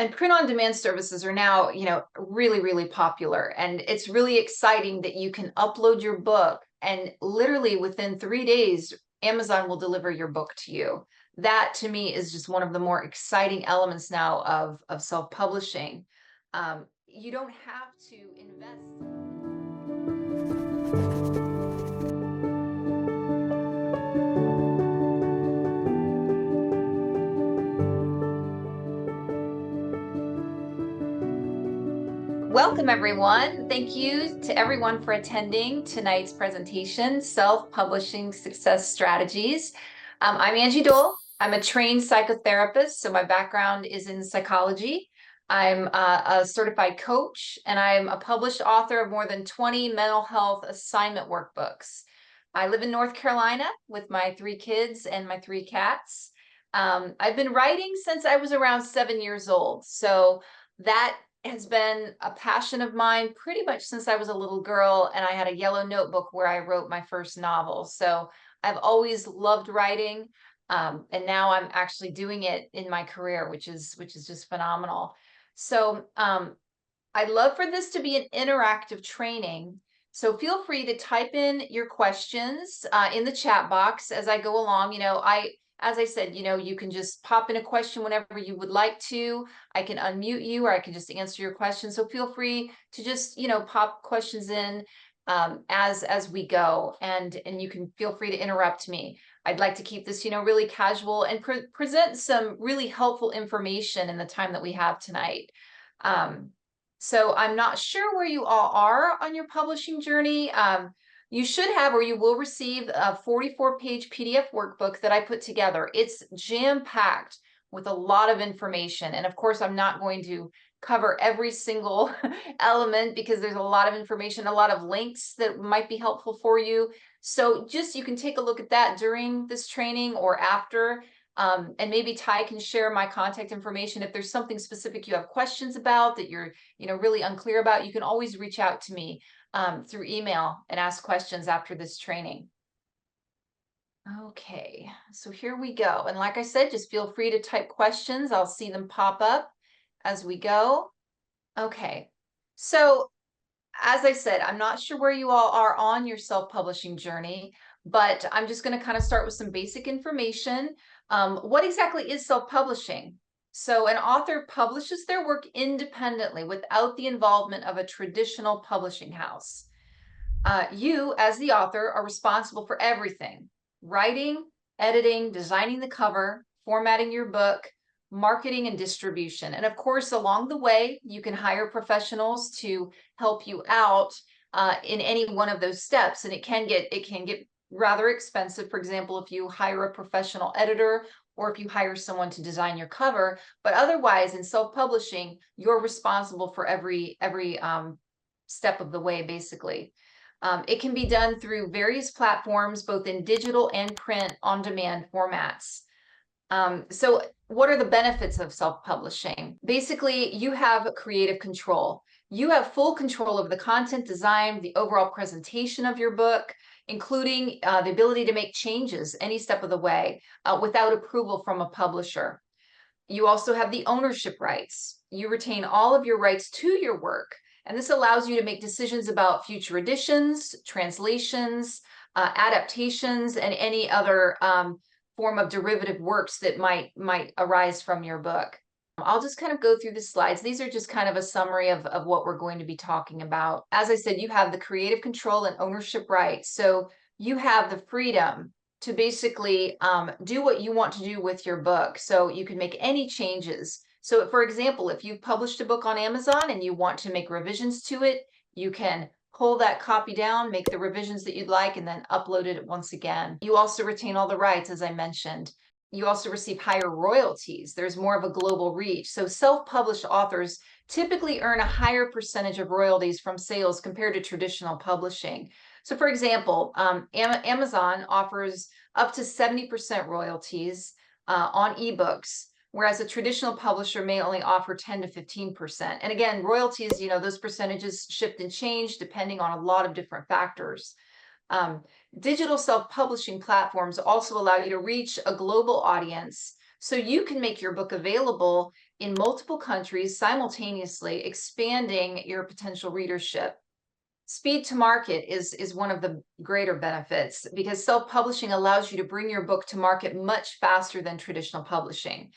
And print-on-demand services are now, really, really popular. And it's really exciting that you can upload your book and literally within 3 days, Amazon will deliver your book to you. That to me is just one of the more exciting elements now of self-publishing. You don't have to invest. Welcome, everyone. Thank you to everyone for attending tonight's presentation, Self-Publishing Success Strategies. I'm Angie Dole. I'm a trained psychotherapist, so my background is in psychology. I'm a certified coach, and I'm a published author of more than 20 mental health assignment workbooks. I live in North Carolina with my 3 kids and my 3 cats. I've been writing since I was around 7 years old, so that has been a passion of mine pretty much since I was a little girl, and I had a yellow notebook where I wrote my first novel. So I've always loved writing, and now I'm actually doing it in my career, which is just phenomenal. So I'd love for this to be an interactive training. So feel free to type in your questions in the chat box as I go along. As I said, you can just pop in a question whenever you would like to. I can unmute you, or I can just answer your question. So feel free to just, pop questions in as we go, and you can feel free to interrupt me. I'd like to keep this, really casual and present some really helpful information in the time that we have tonight. So I'm not sure where you all are on your publishing journey. You should have, or you will receive, a 44-page PDF workbook that I put together. It's jam-packed with a lot of information. And of course, I'm not going to cover every single element because there's a lot of information, a lot of links that might be helpful for you. So just you can take a look at that during this training or after. And maybe Ty can share my contact information. If there's something specific you have questions about that you're, really unclear about, you can always reach out to me through email and ask questions after this training. Okay, so here we go. And like I said, just feel free to type questions. I'll see them pop up as we go. Okay, so as I said, I'm not sure where you all are on your self-publishing journey, but I'm just going to kind of start with some basic information. What exactly is self-publishing? So an author publishes their work independently without the involvement of a traditional publishing house. You, as the author, are responsible for everything: writing, editing, designing the cover, formatting your book, marketing and distribution. And of course, along the way, you can hire professionals to help you out in any one of those steps. And it can get rather expensive. For example, if you hire a professional editor or if you hire someone to design your cover. But otherwise, in self-publishing, you're responsible for every step of the way, basically. It can be done through various platforms, both in digital and print on-demand formats. So what are the benefits of self-publishing? Basically, you have creative control. You have full control of the content design, the overall presentation of your book, including the ability to make changes any step of the way without approval from a publisher. You also have the ownership rights. You retain all of your rights to your work, and this allows you to make decisions about future editions, translations, adaptations, and any other form of derivative works that might arise from your book. I'll just kind of go through the slides. These are just kind of a summary of what we're going to be talking about. As I said, you have the creative control and ownership rights. So you have the freedom to basically do what you want to do with your book. So you can make any changes. So for example, if you've published a book on Amazon and you want to make revisions to it, you can pull that copy down, make the revisions that you'd like, and then upload it once again. You also retain all the rights, as I mentioned. You also receive higher royalties. There's more of a global reach. So self-published authors typically earn a higher percentage of royalties from sales compared to traditional publishing. So for example, Amazon offers up to 70% royalties on eBooks, whereas a traditional publisher may only offer 10 to 15%. And again, royalties, those percentages shift and change depending on a lot of different factors. Digital self-publishing platforms also allow you to reach a global audience, so you can make your book available in multiple countries simultaneously, expanding your potential readership. Speed to market is one of the greater benefits because self-publishing allows you to bring your book to market much faster than traditional publishing,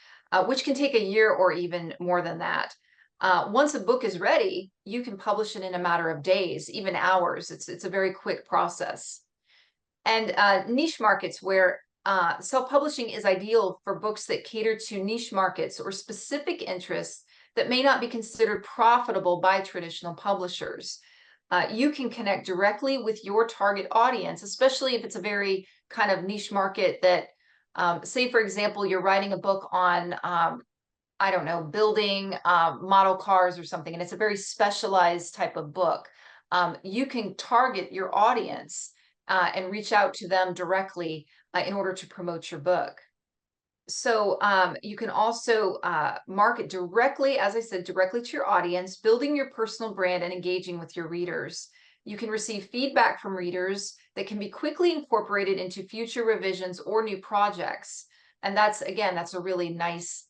which can take a year or even more than that. Once a book is ready, you can publish it in a matter of days, even hours. It's a very quick process. And niche markets where self-publishing is ideal for books that cater to niche markets or specific interests that may not be considered profitable by traditional publishers. You can connect directly with your target audience, especially if it's a very kind of niche market that, say, for example, you're writing a book on, I don't know, building model cars or something, and it's a very specialized type of book. You can target your audience and reach out to them directly in order to promote your book. So you can also market directly, as I said, directly to your audience, building your personal brand and engaging with your readers. You can receive feedback from readers that can be quickly incorporated into future revisions or new projects. And that's, again, that's a really nice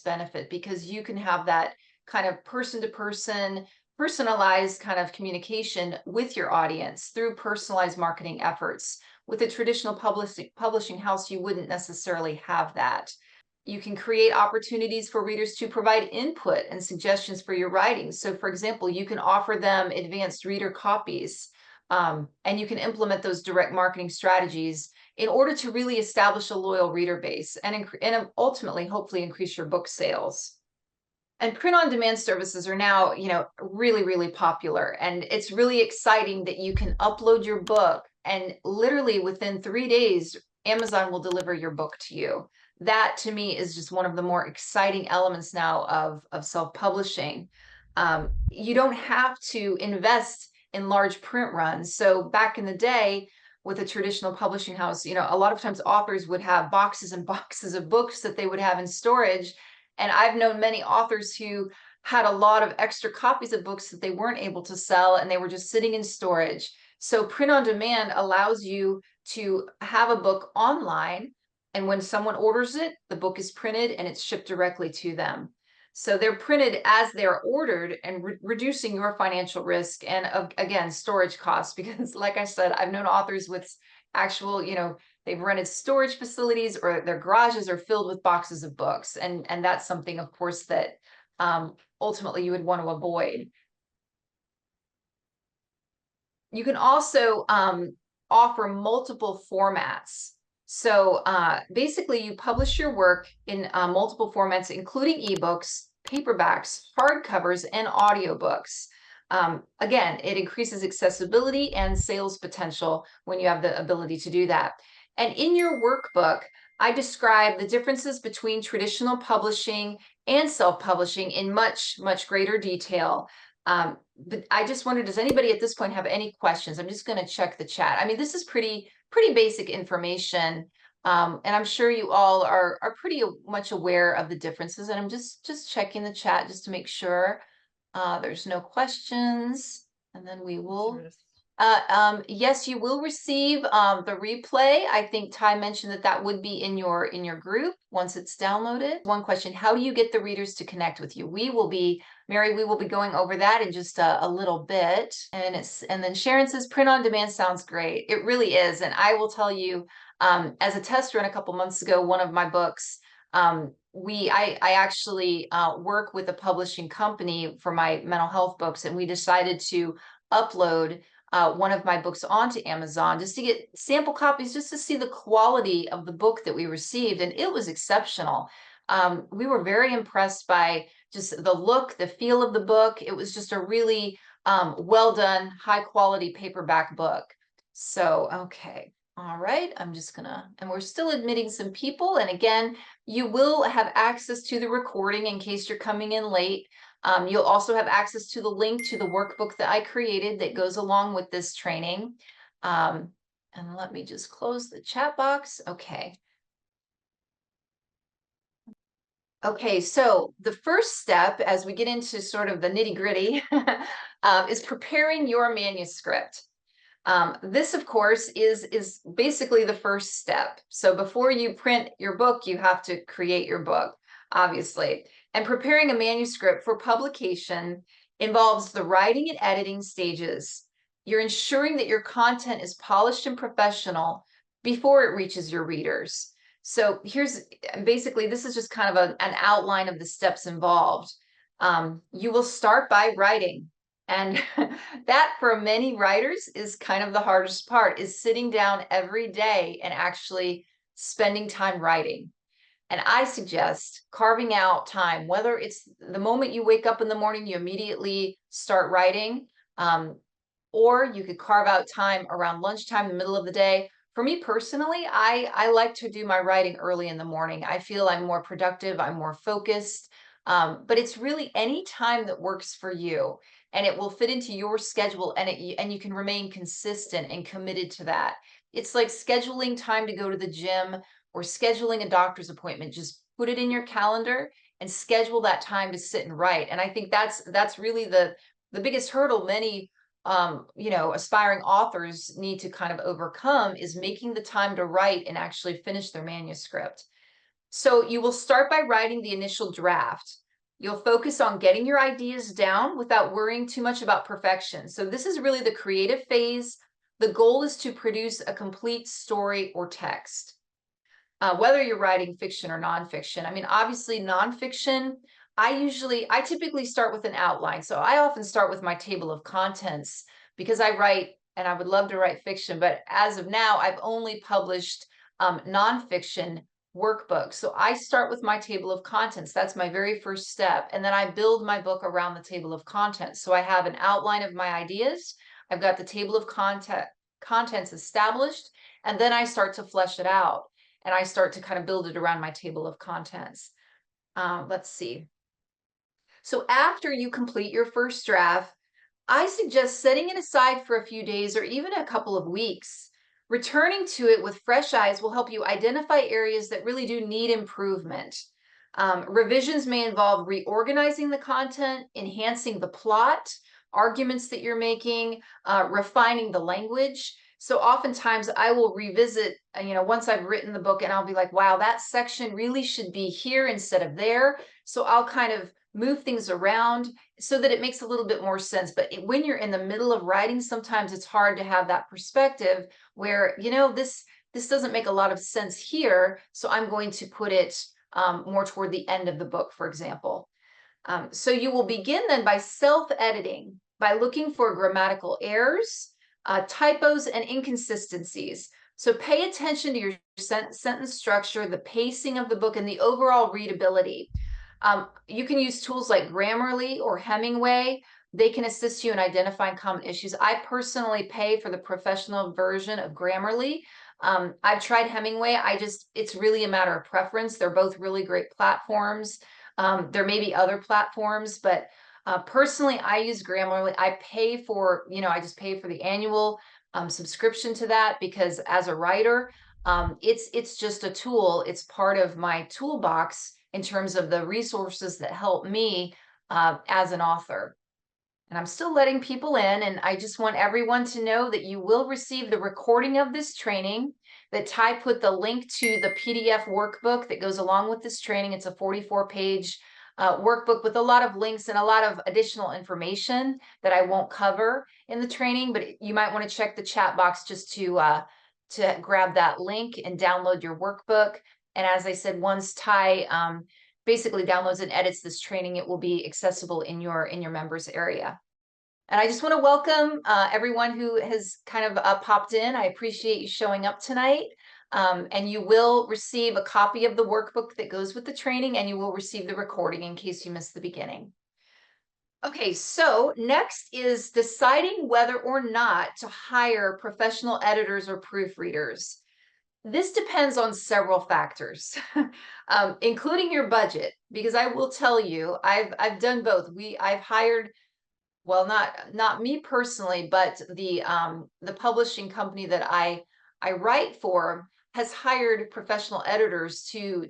benefit because you can have that kind of person-to-person, personalized kind of communication with your audience through personalized marketing efforts. With a traditional publishing house, you wouldn't necessarily have that. You can create opportunities for readers to provide input and suggestions for your writing. So, for example, you can offer them advanced reader copies, and you can implement those direct marketing strategies in order to really establish a loyal reader base and ultimately, hopefully, increase your book sales. And print-on-demand services are now, really, really popular. And it's really exciting that you can upload your book and literally within 3 days, Amazon will deliver your book to you. That to me is just one of the more exciting elements now of self-publishing. You don't have to invest in large print runs. So back in the day, with a traditional publishing house, a lot of times authors would have boxes and boxes of books that they would have in storage. And I've known many authors who had a lot of extra copies of books that they weren't able to sell and they were just sitting in storage. So print on demand allows you to have a book online, and when someone orders it, the book is printed and it's shipped directly to them. So they're printed as they're ordered and reducing your financial risk and again, storage costs, because like I said, I've known authors with actual, they've rented storage facilities or their garages are filled with boxes of books. And that's something, of course, that ultimately you would want to avoid. You can also offer multiple formats. So basically, you publish your work in multiple formats, including eBooks, paperbacks, hardcovers, and audiobooks. Again, it increases accessibility and sales potential when you have the ability to do that. And in your workbook, I describe the differences between traditional publishing and self-publishing in much, much greater detail. But I just wondered, does anybody at this point have any questions? I'm just going to check the chat. I mean, this is pretty basic information. And I'm sure you all are pretty much aware of the differences. And I'm just checking the chat just to make sure there's no questions. And then we will. Yes, you will receive the replay. I think Ty mentioned that would be in your group once it's downloaded. One question: how do you get the readers to connect with you? Mary, we will be going over that in just a little bit. And then Sharon says print on demand sounds great. It really is. And I will tell you, as a test run a couple months ago, one of my books, I actually work with a publishing company for my mental health books, and we decided to upload one of my books onto Amazon just to get sample copies, just to see the quality of the book that we received. And it was exceptional. We were very impressed by just the look, the feel of the book. It was just a really well done, high quality paperback book. So, okay. All right. And we're still admitting some people. And again, you will have access to the recording in case you're coming in late. You'll also have access to the link to the workbook that I created that goes along with this training. And let me just close the chat box. Okay. Okay, so the first step as we get into sort of the nitty-gritty is preparing your manuscript. This, of course, is basically the first step. So before you print your book, you have to create your book, obviously. And preparing a manuscript for publication involves the writing and editing stages. You're ensuring that your content is polished and professional before it reaches your readers. So here's basically, this is just kind of an outline of the steps involved. You will start by writing. And that for many writers is kind of the hardest part, is sitting down every day and actually spending time writing. And I suggest carving out time, whether it's the moment you wake up in the morning, you immediately start writing, um, or you could carve out time around lunchtime, the middle of the day. For me personally, I like to do my writing early in the morning. I feel I'm more productive, I'm more focused. But it's really any time that works for you, and it will fit into your schedule, and you can remain consistent and committed to that. It's like scheduling time to go to the gym or scheduling a doctor's appointment. Just put it in your calendar and schedule that time to sit and write. And I think that's really the biggest hurdle many aspiring authors need to kind of overcome, is making the time to write and actually finish their manuscript. So you will start by writing the initial draft. You'll focus on getting your ideas down without worrying too much about perfection. So this is really the creative phase. The goal is to produce a complete story or text. Whether you're writing fiction or nonfiction. I mean, obviously nonfiction, I typically start with an outline. So I often start with my table of contents because I write, and I would love to write fiction, but as of now, I've only published nonfiction workbooks. So I start with my table of contents. That's my very first step. And then I build my book around the table of contents. So I have an outline of my ideas. I've got the table of contents established, and then I start to flesh it out. And I start to kind of build it around my table of contents. Let's see. So after you complete your first draft, I suggest setting it aside for a few days or even a couple of weeks. Returning to it with fresh eyes will help you identify areas that really do need improvement. Revisions may involve reorganizing the content, enhancing the plot, arguments that you're making, refining the language. So oftentimes I will revisit, once I've written the book, and I'll be like, wow, that section really should be here instead of there. So I'll kind of move things around so that it makes a little bit more sense. But when you're in the middle of writing, sometimes it's hard to have that perspective where, this doesn't make a lot of sense here, so I'm going to put it more toward the end of the book, for example. So you will begin then by self-editing, by looking for grammatical errors, typos, and inconsistencies. So pay attention to your sentence structure, the pacing of the book, and the overall readability. You can use tools like Grammarly or Hemingway. They can assist you in identifying common issues. I personally pay for the professional version of Grammarly. I've tried Hemingway. It's really a matter of preference. They're both really great platforms. There may be other platforms, but personally, I use Grammarly. I just pay for the annual subscription to that, because as a writer, it's just a tool. It's part of my toolbox in terms of the resources that help me as an author. And I'm still letting people in, and I just want everyone to know that you will receive the recording of this training, that Ty put the link to the PDF workbook that goes along with this training. It's a 44-page workbook with a lot of links and a lot of additional information that I won't cover in the training, but you might want to check the chat box just to grab that link and download your workbook. And as I said, once Ty basically downloads and edits this training, it will be accessible in your members area. And I just want to welcome everyone who has kind of popped in. I appreciate you showing up tonight. And you will receive a copy of the workbook that goes with the training, and you will receive the recording in case you missed the beginning. Okay, so next is deciding whether or not to hire professional editors or proofreaders. This depends on several factors, including your budget, because I will tell you, I've done both. I've hired, well, not me personally, but the publishing company that I write for has hired professional editors to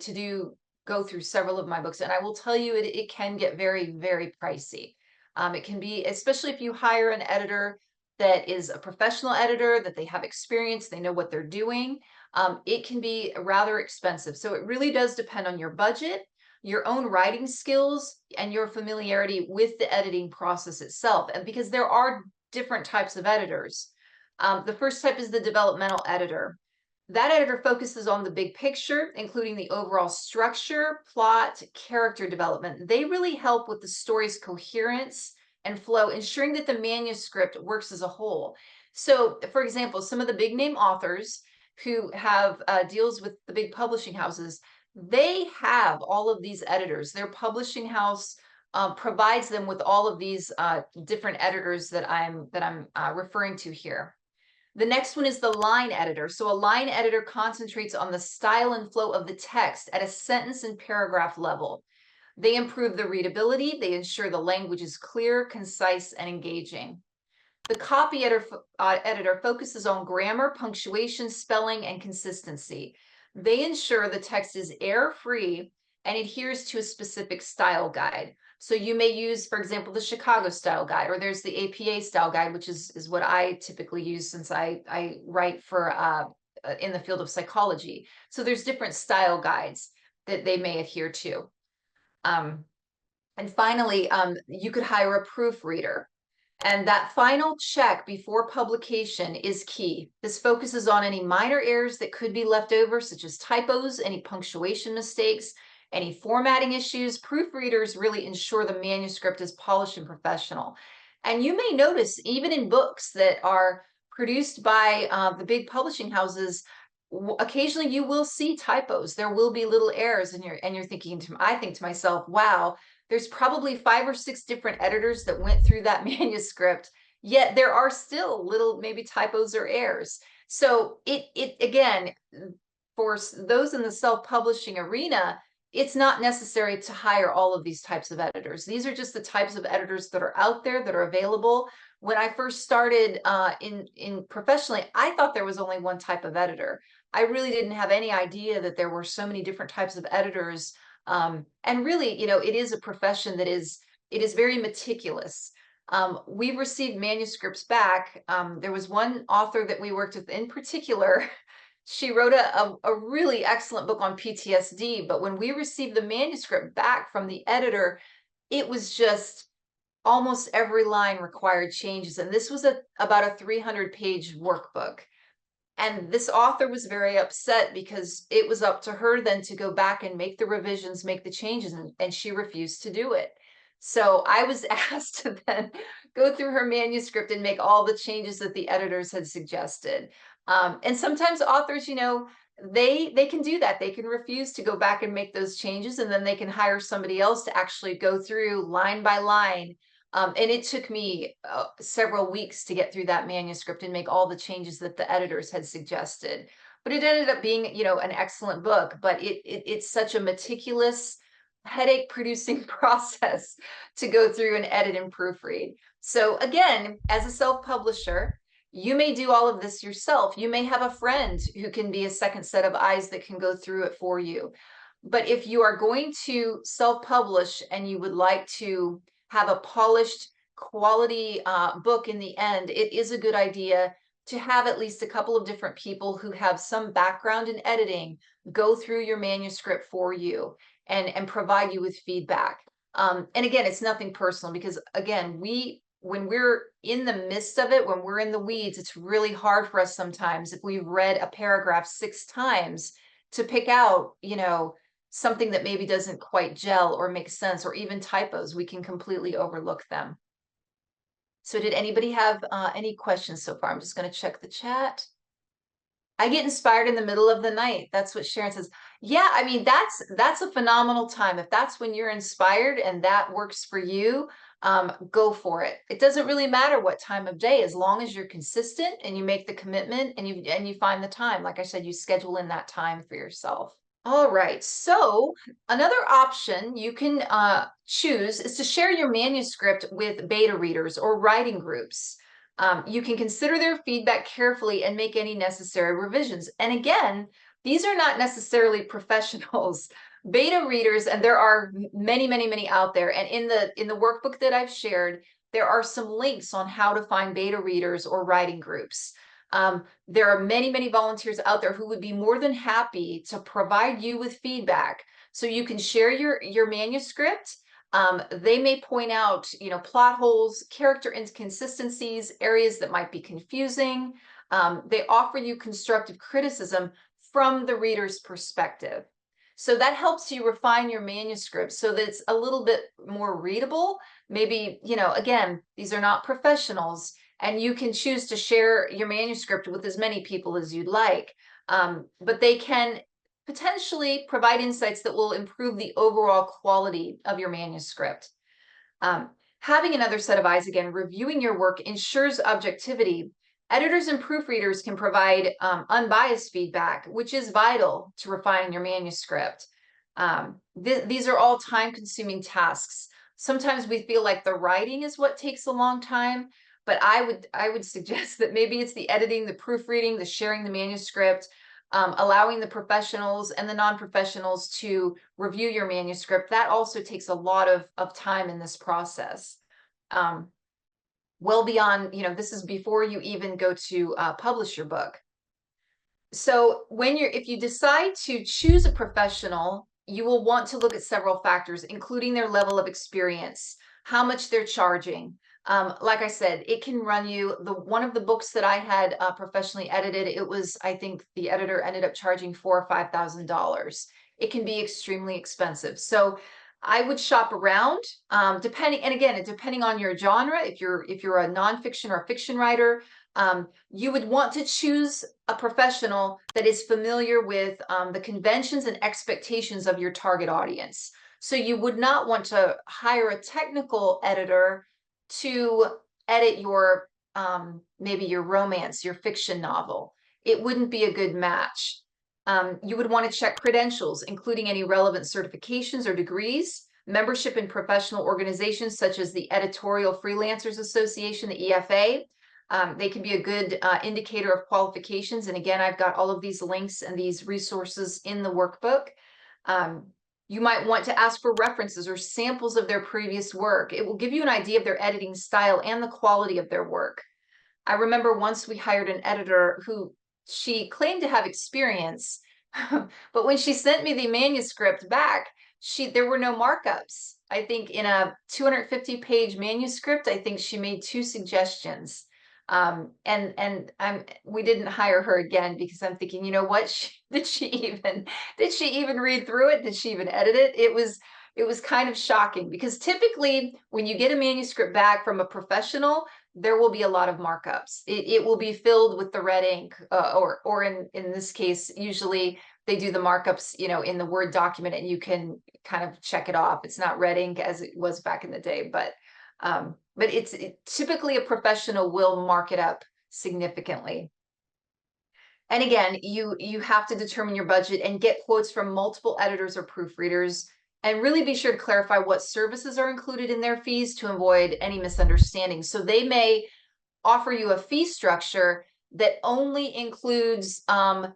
go through several of my books, and I will tell you, it can get very, very pricey. It can be, especially if you hire an editor that is a professional editor, that they have experience, they know what they're doing. It can be rather expensive. So it really does depend on your budget. your own writing skills and your familiarity with the editing process itself. And because there are different types of editors. The first type is the developmental editor. That editor focuses on the big picture, including the overall structure, plot, character development. They really help with the story's coherence and flow, ensuring that the manuscript works as a whole. So, for example, some of the big name authors who have deals with the big publishing houses, they have all of these editors. Their publishing house provides them with all of these different editors that I'm referring to here. The next one is the line editor. So a line editor concentrates on the style and flow of the text at a sentence and paragraph level. They improve the readability. They ensure the language is clear, concise, and engaging. The copy editor focuses on grammar, punctuation, spelling, and consistency. They ensure the text is error-free and adheres to a specific style guide. So you may use, for example, the Chicago style guide, or there's the APA style guide, which is what I typically use since I write for in the field of psychology. So there's different style guides that they may adhere to. And finally, you could hire a proofreader. And that final check before publication is key. This focuses on any minor errors that could be left over, such as typos, any punctuation mistakes, any formatting issues. Proofreaders really ensure the manuscript is polished and professional. And you may notice, even in books that are produced by the big publishing houses, occasionally you will see typos. There will be little errors, and you're thinking I think to myself, wow, there's probably 5 or 6 different editors that went through that manuscript, yet there are still little maybe typos or errors. So it again, for those in the self-publishing arena, it's not necessary to hire all of these types of editors. These are just the types of editors that are out there that are available. When I first started in professionally, I thought there was only one type of editor. I really didn't have any idea that there were so many different types of editors. And really, you know, it is a profession that is very meticulous. We received manuscripts back. There was one author that we worked with in particular. She wrote a really excellent book on PTSD, but when we received the manuscript back from the editor, it was just almost every line required changes. And this was about a 300-page workbook. And this author was very upset because it was up to her then to go back and make the revisions, make the changes, and she refused to do it. So I was asked to then go through her manuscript and make all the changes that the editors had suggested. And sometimes authors, you know, they can do that. They can refuse to go back and make those changes, and then they can hire somebody else to actually go through line by line. And it took me several weeks to get through that manuscript and make all the changes that the editors had suggested. But it ended up being, you know, an excellent book. But it's such a meticulous, headache-producing process to go through and edit and proofread. So again, as a self-publisher, you may do all of this yourself. You may have a friend who can be a second set of eyes that can go through it for you. But if you are going to self-publish and you would like to have a polished quality book in the end, it is a good idea to have at least a couple of different people who have some background in editing go through your manuscript for you and provide you with feedback. And again, it's nothing personal, because again, when we're in the midst of it, when we're in the weeds, it's really hard for us sometimes, if we've read a paragraph 6 times, to pick out, you know, something that maybe doesn't quite gel or make sense, or even typos. We can completely overlook them. So did anybody have any questions so far? I'm just going to check the chat. I get inspired in the middle of the night. That's what Sharon says. Yeah, I mean, that's a phenomenal time. If that's when you're inspired and that works for you, go for it. It doesn't really matter what time of day, as long as you're consistent and you make the commitment and you find the time. Like I said, you schedule in that time for yourself. All right, so another option you can choose is to share your manuscript with beta readers or writing groups. You can consider their feedback carefully and make any necessary revisions. And again, these are not necessarily professionals. Beta readers, and there are many, many, many out there. And in the workbook that I've shared, there are some links on how to find beta readers or writing groups. There are many, many volunteers out there who would be more than happy to provide you with feedback, So you can share your manuscript. They may point out, plot holes, character inconsistencies, areas that might be confusing. They offer you constructive criticism from the reader's perspective. So that helps you refine your manuscript so that it's a little bit more readable. Maybe, again, these are not professionals, and you can choose to share your manuscript with as many people as you'd like. But they can potentially provide insights that will improve the overall quality of your manuscript. Um, Having another set of eyes, again, reviewing your work ensures objectivity. Editors and proofreaders can provide unbiased feedback, which is vital to refining your manuscript. These are all time-consuming tasks. Sometimes we feel like the writing is what takes a long time, but I would suggest that maybe it's the editing, the proofreading, the sharing the manuscript, allowing the professionals and the non-professionals to review your manuscript. That also takes a lot of time in this process. Well beyond, this is before you even go to publish your book. So if you decide to choose a professional, you will want to look at several factors, including their level of experience, how much they're charging. Like I said, it can run you one of the books that I had professionally edited. It was, I think the editor ended up charging $4,000 or $5,000. It can be extremely expensive. So I would shop around, depending on your genre. If you're a nonfiction or a fiction writer, you would want to choose a professional that is familiar with the conventions and expectations of your target audience. So you would not want to hire a technical editor to edit your maybe your romance, your fiction novel. It wouldn't be a good match. You would want to check credentials, including any relevant certifications or degrees, membership in professional organizations such as the Editorial Freelancers Association, the EFA. They can be a good indicator of qualifications. And again, I've got all of these links and these resources in the workbook. You might want to ask for references or samples of their previous work. It will give you an idea of their editing style and the quality of their work. I remember once we hired an editor who she claimed to have experience, but when she sent me the manuscript back, there were no markups. I think in a 250-page manuscript, I think she made 2 suggestions. We didn't hire her again because I'm thinking, you know what? Did she even read through it? Did she even edit it? It was kind of shocking because typically when you get a manuscript back from a professional, there will be a lot of markups. It will be filled with the red ink, or in this case, usually they do the markups, in the Word document, and you can kind of check it off. It's not red ink as it was back in the day, but typically a professional will mark it up significantly. And again, you have to determine your budget and get quotes from multiple editors or proofreaders, and really be sure to clarify what services are included in their fees to avoid any misunderstandings. So they may offer you a fee structure that only includes 1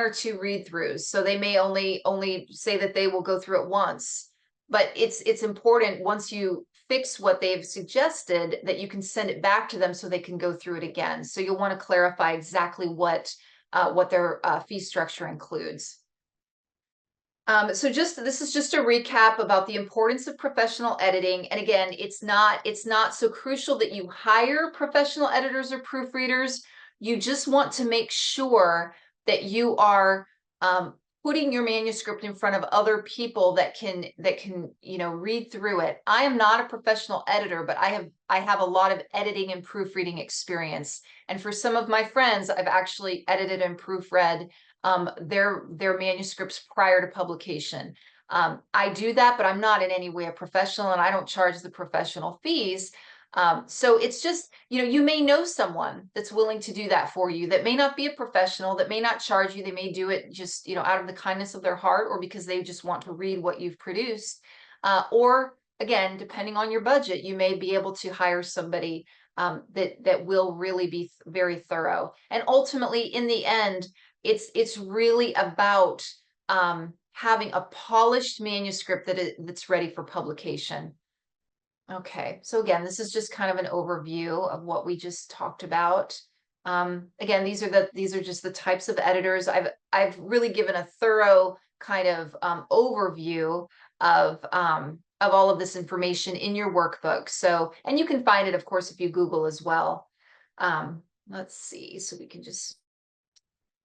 or 2 read-throughs. So they may only say that they will go through it once. But it's important, once you fix what they've suggested, that you can send it back to them so they can go through it again. So you'll want to clarify exactly what their fee structure includes. So this is just a recap about the importance of professional editing. And again, it's not so crucial that you hire professional editors or proofreaders. You just want to make sure that you are putting your manuscript in front of other people that can read through it. I am not a professional editor, but I have a lot of editing and proofreading experience. And for some of my friends, I've actually edited and proofread their manuscripts prior to publication. I do that, but I'm not in any way a professional, and I don't charge the professional fees. So it's just, you may know someone that's willing to do that for you, that may not be a professional, that may not charge you. They may do it just, out of the kindness of their heart, or because they just want to read what you've produced. Or again, depending on your budget, you may be able to hire somebody that will really be very thorough. And ultimately, in the end, it's really about having a polished manuscript that's ready for publication. Okay, so again, this is just kind of an overview of what we just talked about. Again, these are just the types of editors. I've really given a thorough kind of overview of all of this information in your workbook. So, and you can find it, of course, if you Google as well. Let's see, so we can just,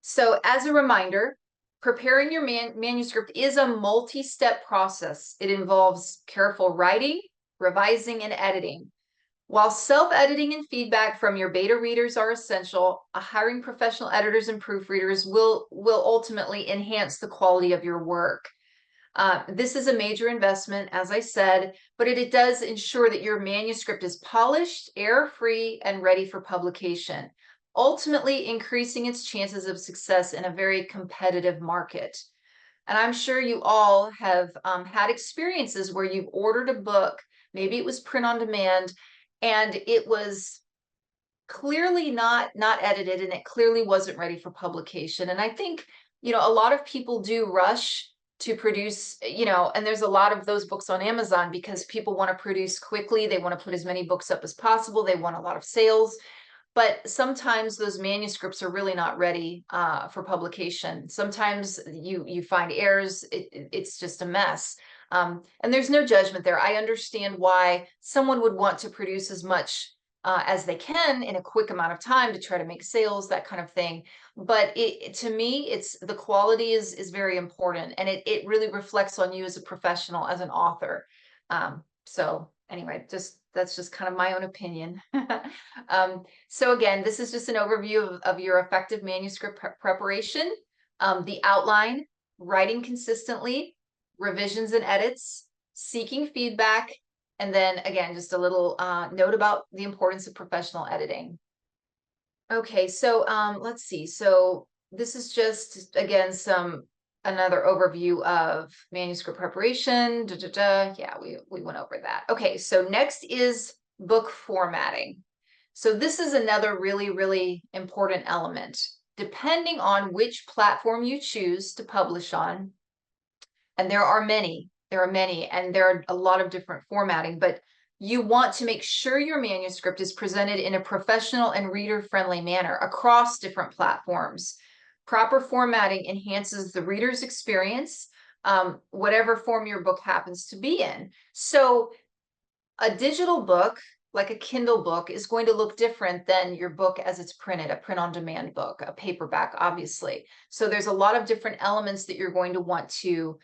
so as a reminder, preparing your manuscript is a multi-step process. It involves careful writing, revising, and editing. While self-editing and feedback from your beta readers are essential, hiring professional editors and proofreaders will ultimately enhance the quality of your work. This is a major investment, as I said, but it does ensure that your manuscript is polished, error-free, and ready for publication, ultimately increasing its chances of success in a very competitive market. And I'm sure you all have had experiences where you've ordered a book, maybe it was print on demand, and it was clearly not edited, and it clearly wasn't ready for publication. And I think, you know, a lot of people do rush to produce, you know, and there's a lot of those books on Amazon because people want to produce quickly. They want to put as many books up as possible. They want a lot of sales. But sometimes those manuscripts are really not ready for publication. Sometimes you find errors. It's just a mess. And there's no judgment there. I understand why someone would want to produce as much as they can in a quick amount of time to try to make sales, that kind of thing. But to me, it's the quality is very important, and it really reflects on you as a professional, as an author. So anyway, just that's just kind of my own opinion. So again, this is just an overview of your effective manuscript preparation, the outline, writing consistently, revisions and edits, seeking feedback, and then again, just a little note about the importance of professional editing. Okay, so let's see. So this is just, again, another overview of manuscript preparation. Yeah, we went over that. Okay, so next is book formatting. So this is another really, really important element. Depending on which platform you choose to publish on, and there are many, and there are a lot of different formatting, but you want to make sure your manuscript is presented in a professional and reader-friendly manner across different platforms. Proper formatting enhances the reader's experience, whatever form your book happens to be in. So a digital book, like a Kindle book, is going to look different than your book as it's printed, a print-on-demand book, a paperback, obviously. So there's a lot of different elements that you're going to want to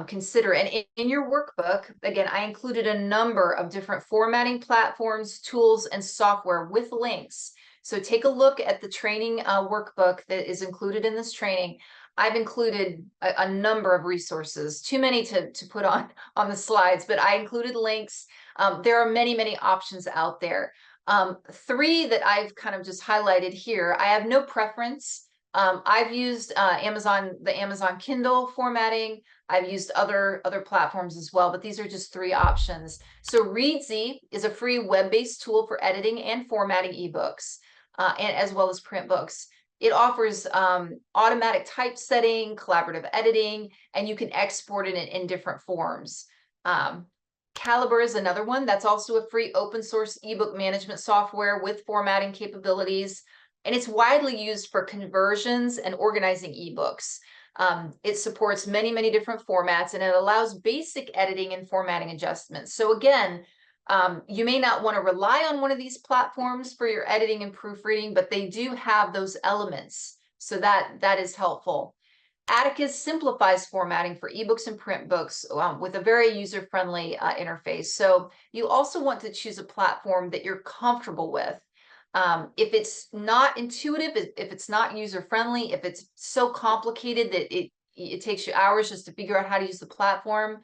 consider. And in your workbook, again, I included a number of different formatting platforms, tools, and software with links. So take a look at the training workbook that is included in this training. I've included a number of resources, too many to put on the slides, but I included links. There are many, many options out there. Three that I've kind of just highlighted here. I have no preference. I've used the Amazon Kindle formatting. I've used other platforms as well, but these are just three options. So Readsy is a free web-based tool for editing and formatting ebooks, and as well as print books. It offers automatic typesetting, collaborative editing, and you can export it in different forms. Caliber is another one. That's also a free open source ebook management software with formatting capabilities, and it's widely used for conversions and organizing ebooks. It supports many, many different formats, and it allows basic editing and formatting adjustments. So again, you may not want to rely on one of these platforms for your editing and proofreading, but they do have those elements. So that is helpful. Atticus simplifies formatting for ebooks and print books with a very user-friendly interface. So you also want to choose a platform that you're comfortable with. If it's not intuitive, if it's not user-friendly, if it's so complicated that it takes you hours just to figure out how to use the platform,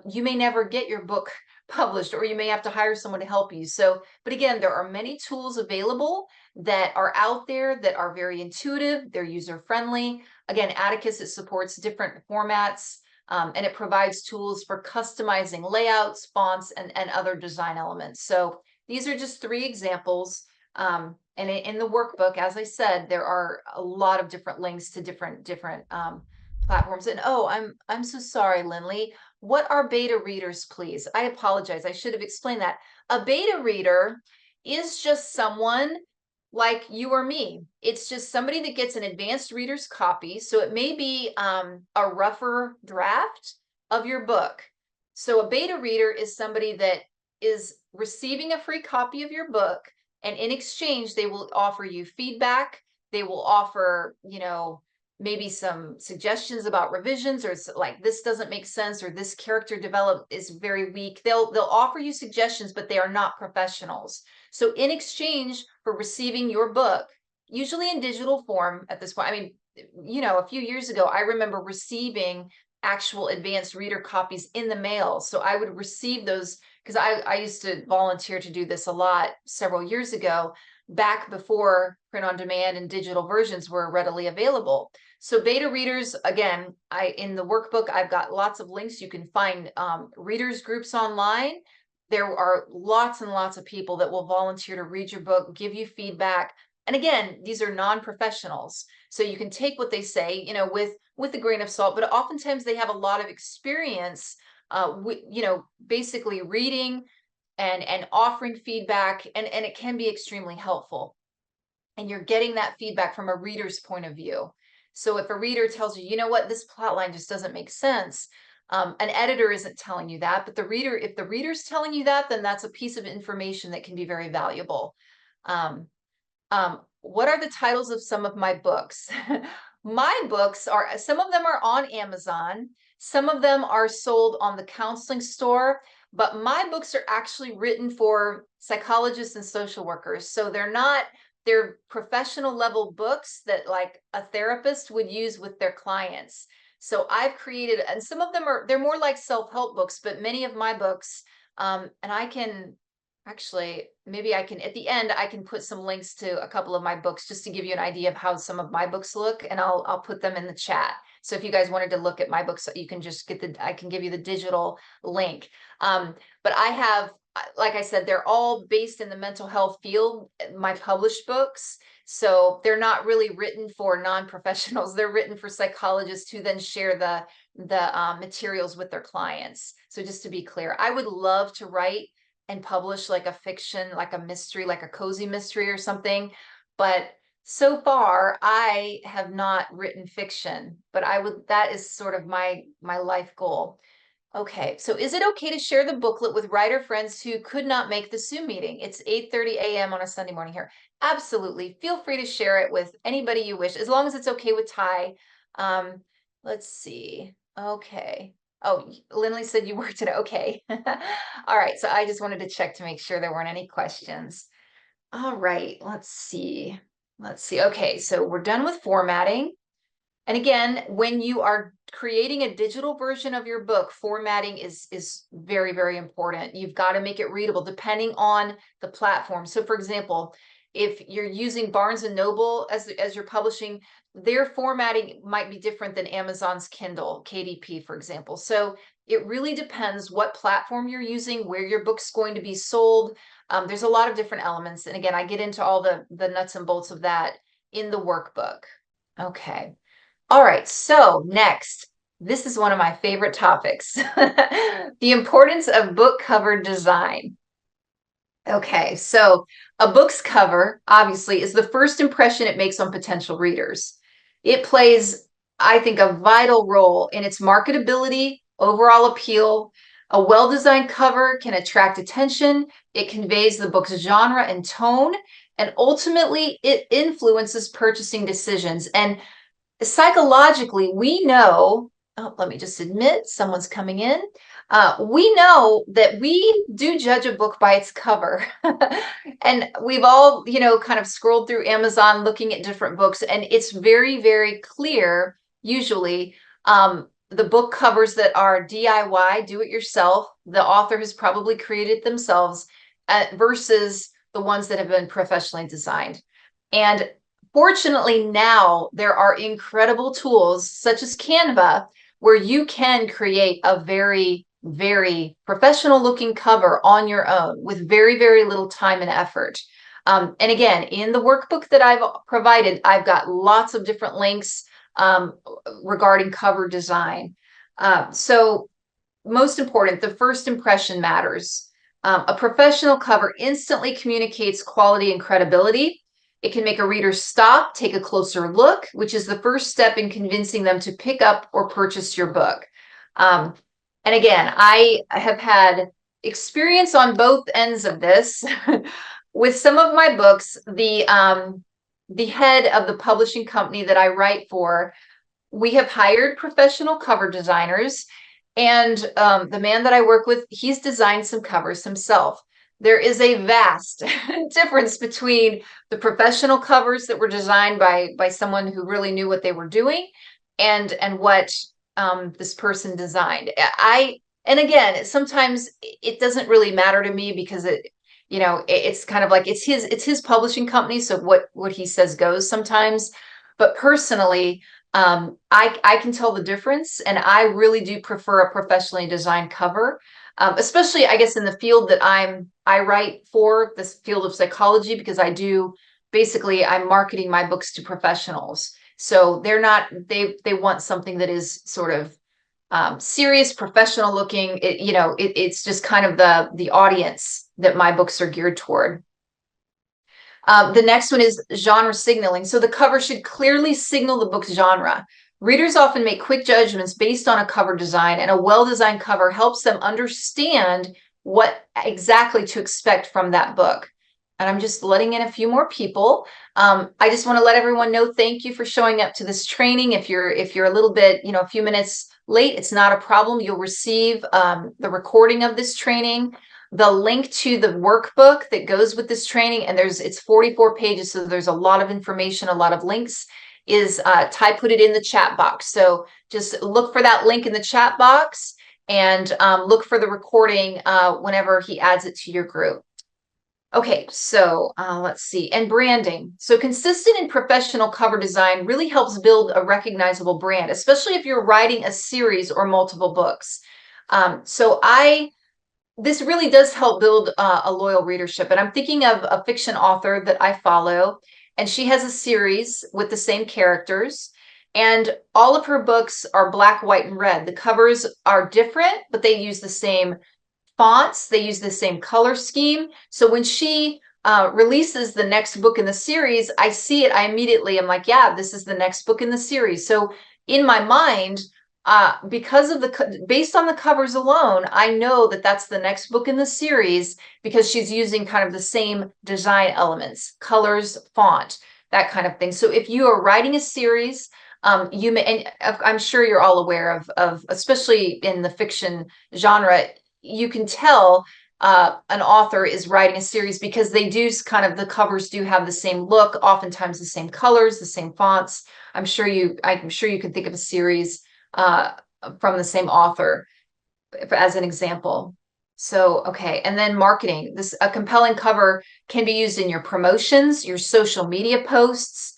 you may never get your book published, or you may have to hire someone to help you. So, but again, there are many tools available that are out there that are very intuitive, they're user-friendly. Again, Atticus, it supports different formats, and it provides tools for customizing layouts, fonts, and other design elements. So these are just three examples. And in the workbook, as I said, there are a lot of different links to different platforms. And oh, I'm so sorry, Lindley. What are beta readers, please? I apologize. I should have explained that. A beta reader is just someone like you or me. It's just somebody that gets an advanced reader's copy. So it may be a rougher draft of your book. So a beta reader is somebody that is receiving a free copy of your book, and in exchange, they will offer you feedback. They will offer, maybe some suggestions about revisions, or like this doesn't make sense, or this character develop is very weak. They'll offer you suggestions, but they are not professionals. So in exchange for receiving your book, usually in digital form at this point, I mean, a few years ago, I remember receiving actual advanced reader copies in the mail. So I would receive those because I used to volunteer to do this a lot several years ago, back before print on demand and digital versions were readily available. So beta readers, again, in the workbook, I've got lots of links. You can find readers groups online. There are lots and lots of people that will volunteer to read your book, give you feedback. And again, these are non-professionals. So you can take what they say, with a grain of salt, but oftentimes they have a lot of experience, basically reading and offering feedback, and it can be extremely helpful. And you're getting that feedback from a reader's point of view. So if a reader tells you, what, this plot line just doesn't make sense, an editor isn't telling you that, but if the reader's telling you that, then that's a piece of information that can be very valuable. What are the titles of some of my books? My books some of them are on Amazon. Some of them are sold on the counseling store, but my books are actually written for psychologists and social workers. So they're professional level books that like a therapist would use with their clients. So I've created, and some of them they're more like self-help books, but many of my books, and I can actually, maybe I can, at the end, I can put some links to a couple of my books just to give you an idea of how some of my books look, and I'll put them in the chat. So if you guys wanted to look at my books, you can just I can give you the digital link. But I have, like I said, they're all based in the mental health field, my published books. So they're not really written for non-professionals. They're written for psychologists who then share the materials with their clients. So just to be clear, I would love to write and publish like a fiction, like a mystery, like a cozy mystery or something. But so far, I have not written fiction, but that is sort of my life goal. Okay, so is it okay to share the booklet with writer friends who could not make the Zoom meeting? It's 8:30 a.m. on a Sunday morning here. Absolutely. Feel free to share it with anybody you wish, as long as it's okay with Ty. Let's see. Okay. Oh, Lindley said you worked it. Okay. All right. So I just wanted to check to make sure there weren't any questions. All right. Let's see. Okay. So we're done with formatting. And again, when you are creating a digital version of your book, formatting is very, very important. You've got to make it readable depending on the platform. So for example, if you're using Barnes and Noble as you're publishing, their formatting might be different than Amazon's Kindle, KDP, for example. So it really depends what platform you're using, where your book's going to be sold. There's a lot of different elements. And again, I get into all the nuts and bolts of that in the workbook. Okay. All right, so next, this is one of my favorite topics, the importance of book cover design. Okay, so a book's cover, obviously, is the first impression it makes on potential readers. It plays, I think, a vital role in its marketability, overall appeal. A well-designed cover can attract attention, it conveys the book's genre and tone, and ultimately, it influences purchasing decisions. And psychologically, we know, let me just admit someone's coming in. We know that we do judge a book by its cover. And we've all, kind of scrolled through Amazon looking at different books, and it's very, very clear, usually, the book covers that are DIY, do it yourself, the author has probably created themselves, versus the ones that have been professionally designed. And fortunately, now there are incredible tools such as Canva where you can create a very, very professional looking cover on your own with very, very little time and effort. And again, in the workbook that I've provided, I've got lots of different links regarding cover design. So most important, the first impression matters. A professional cover instantly communicates quality and credibility. It can make a reader stop, take a closer look, which is the first step in convincing them to pick up or purchase your book. And again, I have had experience on both ends of this. With some of my books, the head of the publishing company that I write for, we have hired professional cover designers, and the man that I work with, he's designed some covers himself. There is a vast difference between the professional covers that were designed by someone who really knew what they were doing, and what this person designed. And again, sometimes it doesn't really matter to me, because it's kind of like it's his publishing company, so what he says goes sometimes. But personally, I can tell the difference, and I really do prefer a professionally designed cover, especially, I guess, in the field that I write for, this field of psychology, because I'm marketing my books to professionals. So they want something that is sort of serious, professional looking. It's just kind of the audience that my books are geared toward. The next one is genre signaling. So the cover should clearly signal the book's genre. Readers often make quick judgments based on a cover design, and a well-designed cover helps them understand what exactly to expect from that book. And I'm just letting in a few more people. I just want to let everyone know, thank you for showing up to this training. If you're a little bit, a few minutes late, it's not a problem. You'll receive the recording of this training, the link to the workbook that goes with this training, and it's 44 pages, so there's a lot of information, a lot of links. Ty put it in the chat box, so just look for that link in the chat box, and look for the recording whenever he adds it to your group. Okay, so let's see. And branding. So consistent and professional cover design really helps build a recognizable brand, especially if you're writing a series or multiple books. This really does help build a loyal readership. And I'm thinking of a fiction author that I follow, and she has a series with the same characters, and all of her books are black, white, and red. The covers are different, but they use the same fonts, they use the same color scheme. So when she releases the next book in the series, I see it, I'm like, yeah, this is the next book in the series. So in my mind, based on the covers alone, I know that that's the next book in the series, because she's using kind of the same design elements, colors, font, that kind of thing. So if you are writing a series, you may, and I'm sure you're all aware of especially in the fiction genre, you can tell an author is writing a series because the covers do have the same look, oftentimes the same colors, the same fonts. I'm sure you can think of a series from the same author as an example. So, okay. And then marketing. A compelling cover can be used in your promotions, your social media posts,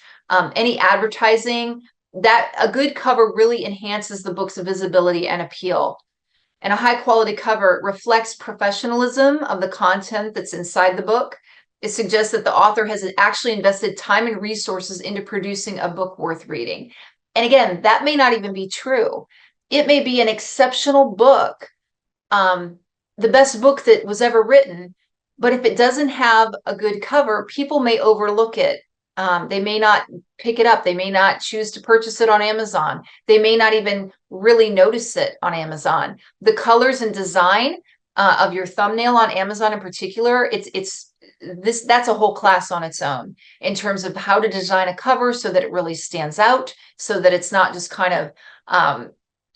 any advertising. A good cover really enhances the book's visibility and appeal. And a high quality cover reflects professionalism of the content that's inside the book. It suggests that the author has actually invested time and resources into producing a book worth reading. And again, that may not even be true. It may be an exceptional book, the best book that was ever written, but if it doesn't have a good cover, people may overlook it. They may not pick it up. They may not choose to purchase it on Amazon. They may not even really notice it on Amazon. The colors and design of your thumbnail on Amazon in particular, that's a whole class on its own in terms of how to design a cover so that it really stands out, so that it's not just kind of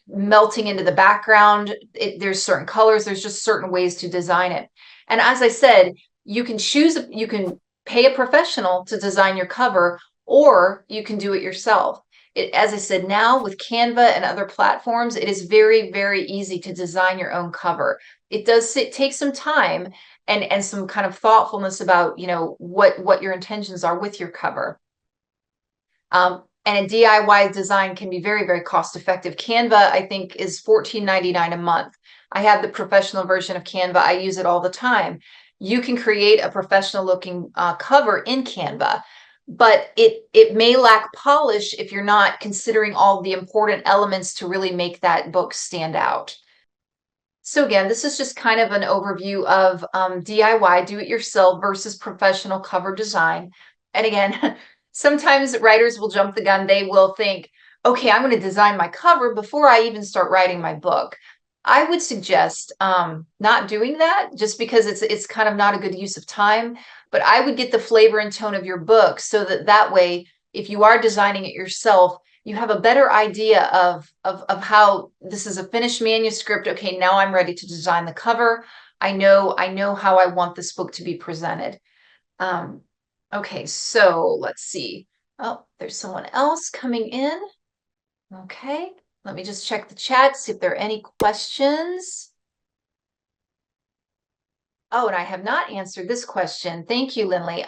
melting into the background. There's certain colors, there's just certain ways to design it. And as I said, you can pay a professional to design your cover, or you can do it yourself. As I said, now with Canva and other platforms, it is very, very easy to design your own cover. It take some time and some kind of thoughtfulness about, what your intentions are with your cover. And a DIY design can be very, very cost effective. Canva, I think, is $14.99 a month. I have the professional version of Canva. I use it all the time. You can create a professional looking cover in Canva, but it may lack polish if you're not considering all the important elements to really make that book stand out. So again, this is just kind of an overview of DIY, do it yourself versus professional cover design. And again, sometimes writers will jump the gun. They will think, okay, I'm going to design my cover before I even start writing my book. I would suggest not doing that just because it's kind of not a good use of time. But I would get the flavor and tone of your book so that way, if you are designing it yourself, you have a better idea of how this is a finished manuscript. Okay, now I'm ready to design the cover. I know how I want this book to be presented. Um, okay, so let's see. Oh, there's someone else coming in. Okay, let me just check the chat, see if there are any questions. Oh, and I have not answered this question. Thank you, Lindley.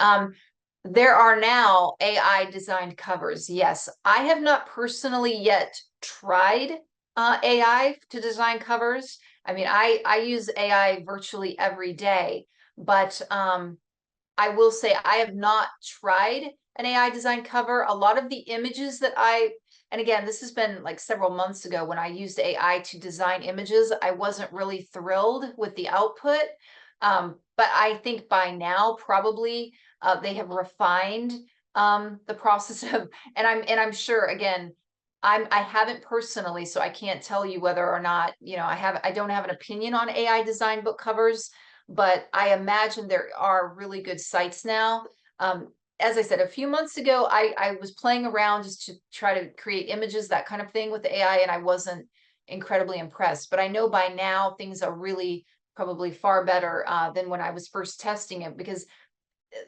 There are now AI designed covers. Yes, I have not personally yet tried AI to design covers. I mean, I use AI virtually every day, but I will say I have not tried an AI design cover. A lot of the images that and again, this has been like several months ago when I used AI to design images, I wasn't really thrilled with the output. But I think by now, probably they have refined the process of, and I'm sure again, I haven't personally, so I can't tell you whether or not, I don't have an opinion on AI design book covers, but I imagine there are really good sites now. Um, as I said, a few months ago, I was playing around just to try to create images, that kind of thing with the AI, and I wasn't incredibly impressed. But I know by now things are really probably far better than when I was first testing it, because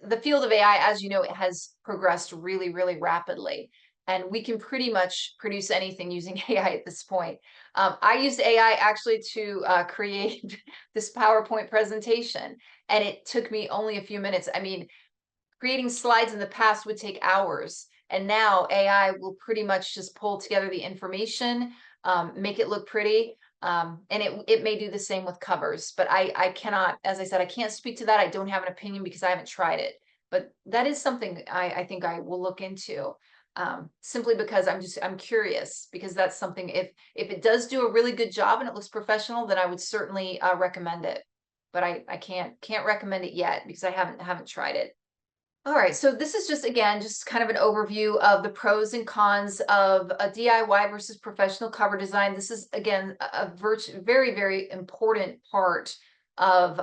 the field of AI, as you know, it has progressed really, really rapidly. And we can pretty much produce anything using AI at this point. I used AI actually to create this PowerPoint presentation, and it took me only a few minutes. I mean, creating slides in the past would take hours, and now AI will pretty much just pull together the information, make it look pretty, and it may do the same with covers. But I cannot, as I said, I can't speak to that. I don't have an opinion because I haven't tried it. But that is something I think I will look into, simply because I'm curious, because that's something, if it does do a really good job and it looks professional, then I would certainly recommend it. But I can't recommend it yet because I haven't tried it. All right, so this is just, again, just kind of an overview of the pros and cons of a DIY versus professional cover design. This is, again, a very, very important part of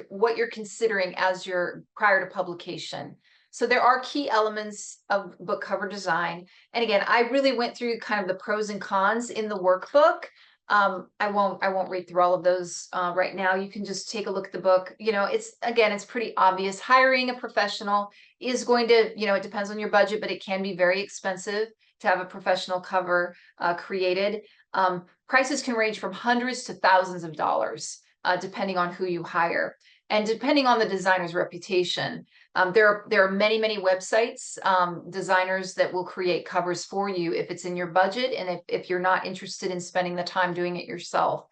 what you're considering as your prior to publication. So there are key elements of book cover design. And again, I really went through kind of the pros and cons in the workbook. I won't read through all of those right now. You can just take a look at the book. It's pretty obvious. Hiring a professional is going to, it depends on your budget, but it can be very expensive to have a professional cover created. Prices can range from hundreds to thousands of dollars, depending on who you hire and depending on the designer's reputation. There are many websites, designers that will create covers for you if it's in your budget, and if you're not interested in spending the time doing it yourself.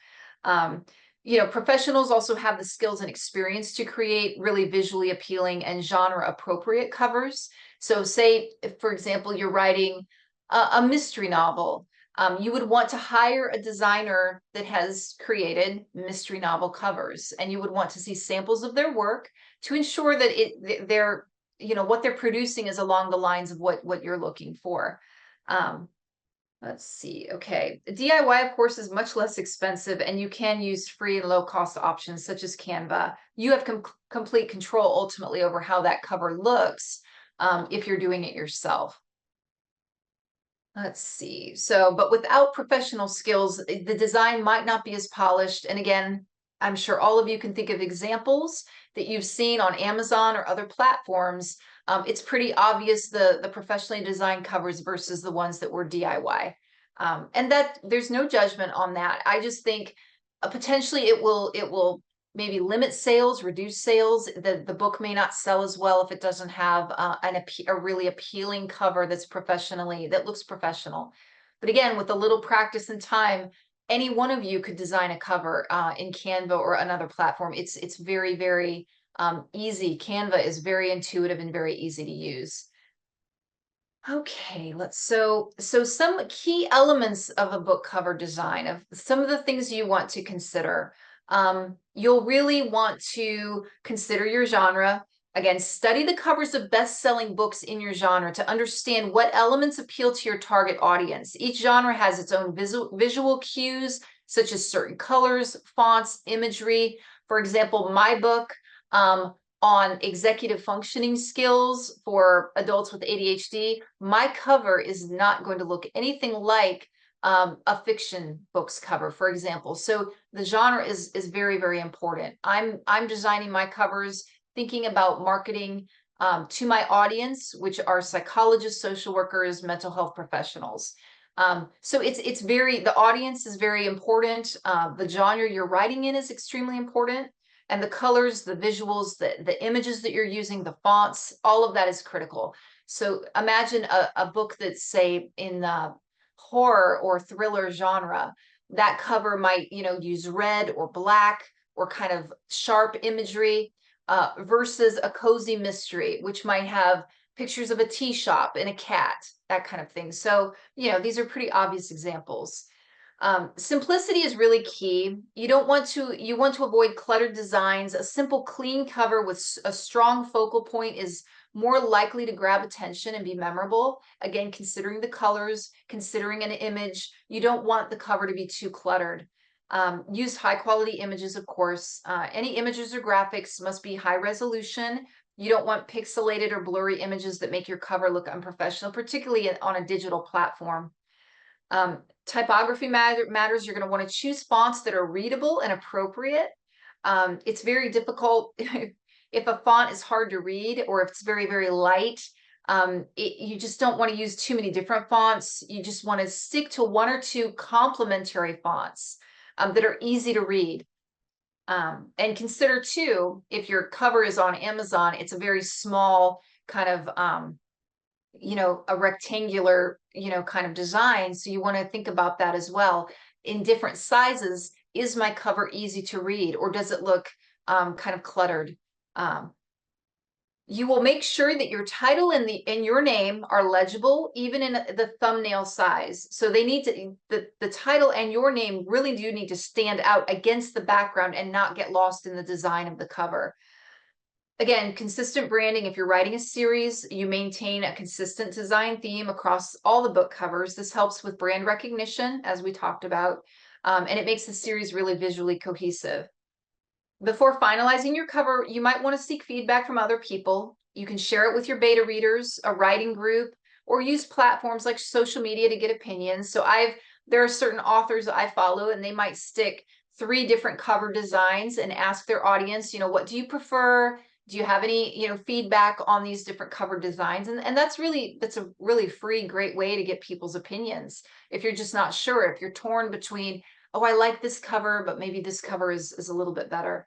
Professionals also have the skills and experience to create really visually appealing and genre appropriate covers. So say, if, for example, you're writing a mystery novel, you would want to hire a designer that has created mystery novel covers, and you would want to see samples of their work to ensure that they're, what they're producing is along the lines of what you're looking for. Um, let's see. Okay, DIY, of course, is much less expensive, and you can use free and low cost options such as Canva. You have complete control ultimately over how that cover looks, if you're doing it yourself. Let's see. So, but without professional skills, the design might not be as polished. And again, I'm sure all of you can think of examples that you've seen on Amazon or other platforms. It's pretty obvious the professionally designed covers versus the ones that were DIY. And that there's no judgment on that. I just think potentially it will maybe limit sales, reduce sales. The book may not sell as well if it doesn't have a really appealing cover that looks professional. But again, with a little practice and time, any one of you could design a cover in Canva or another platform. It's very, very easy. Canva is very intuitive and very easy to use. Okay, so some key elements of a book cover design, of some of the things you want to consider. You'll really want to consider your genre. Again, study the covers of best-selling books in your genre to understand what elements appeal to your target audience. Each genre has its own visual cues, such as certain colors, fonts, imagery. For example, my book on executive functioning skills for adults with ADHD, my cover is not going to look anything like a fiction book's cover, for example. So the genre is very, very important. I'm designing my covers thinking about marketing to my audience, which are psychologists, social workers, mental health professionals. So the audience is very important. The genre you're writing in is extremely important. And the colors, the visuals, the images that you're using, the fonts, all of that is critical. So imagine a book that's, say, in the horror or thriller genre. That cover might, use red or black or kind of sharp imagery versus a cozy mystery, which might have pictures of a tea shop and a cat, that kind of thing. So, these are pretty obvious examples. Simplicity is really key. You want to avoid cluttered designs. A simple, clean cover with a strong focal point is more likely to grab attention and be memorable. Again, considering the colors, considering an image, you don't want the cover to be too cluttered. Use high quality images, of course. Any images or graphics must be high resolution. You don't want pixelated or blurry images that make your cover look unprofessional, particularly on a digital platform. Typography matters. You're going to want to choose fonts that are readable and appropriate. It's very difficult if a font is hard to read or if it's very, very light. You just don't want to use too many different fonts. You just want to stick to one or two complementary fonts that are easy to read. And consider too, if your cover is on Amazon, it's a very small kind of a rectangular, kind of design. So you want to think about that as well. In different sizes, is my cover easy to read or does it look kind of cluttered? You will make sure that your title and your name are legible, even in the thumbnail size. So they need to, the title and your name really do need to stand out against the background and not get lost in the design of the cover. Again, consistent branding. If you're writing a series, you maintain a consistent design theme across all the book covers. This helps with brand recognition, as we talked about, and it makes the series really visually cohesive. Before finalizing your cover, you might want to seek feedback from other people. You can share it with your beta readers, a writing group, or use platforms like social media to get opinions. So there are certain authors I follow, and they might stick 3 different cover designs and ask their audience, what do you prefer? Do you have any, feedback on these different cover designs? And that's a really free, great way to get people's opinions. If you're just not sure, if you're torn between, oh, I like this cover, but maybe this cover is a little bit better.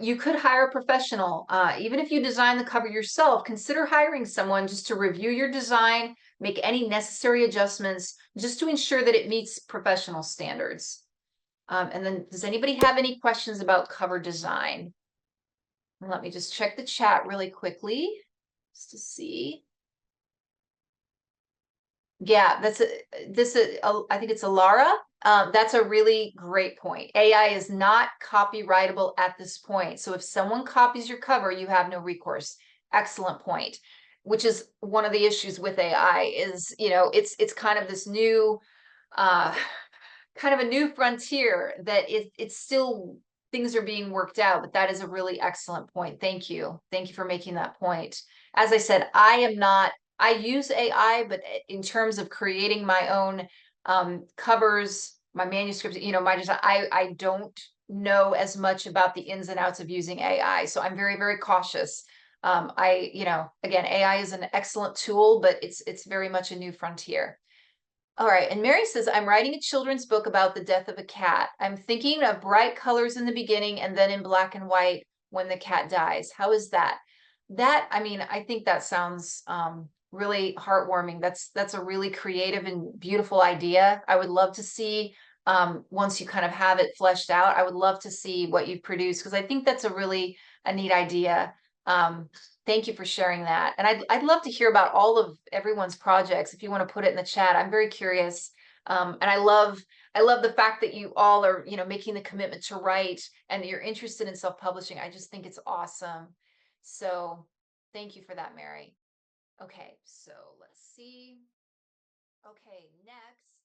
You could hire a professional. Even if you design the cover yourself, consider hiring someone just to review your design, make any necessary adjustments, just to ensure that it meets professional standards. And then does anybody have any questions about cover design? Let me just check the chat really quickly just to see. Yeah, I think it's Alara. That's a really great point. AI is not copyrightable at this point. So if someone copies your cover, you have no recourse. Excellent point. Which is one of the issues with AI is, it's kind of this new, kind of a new frontier that it's still, things are being worked out, but that is a really excellent point. Thank you. Thank you for making that point. As I said, I use AI, but in terms of creating my own covers, my manuscripts, my design, I don't know as much about the ins and outs of using AI. So I'm very, very cautious. Again, AI is an excellent tool, but it's very much a new frontier. All right, and Mary says, I'm writing a children's book about the death of a cat. I'm thinking of bright colors in the beginning and then in black and white when the cat dies. How is that? I think that sounds really heartwarming. That's a really creative and beautiful idea. I would love to see, once you kind of have it fleshed out, I would love to see what you've produced, because I think that's a neat idea. Thank you for sharing that. And I'd love to hear about all of everyone's projects. If you want to put it in the chat, I'm very curious. And I love the fact that you all are, making the commitment to write and that you're interested in self-publishing. I just think it's awesome. So thank you for that, Mary. Okay, so let's see. Okay, next.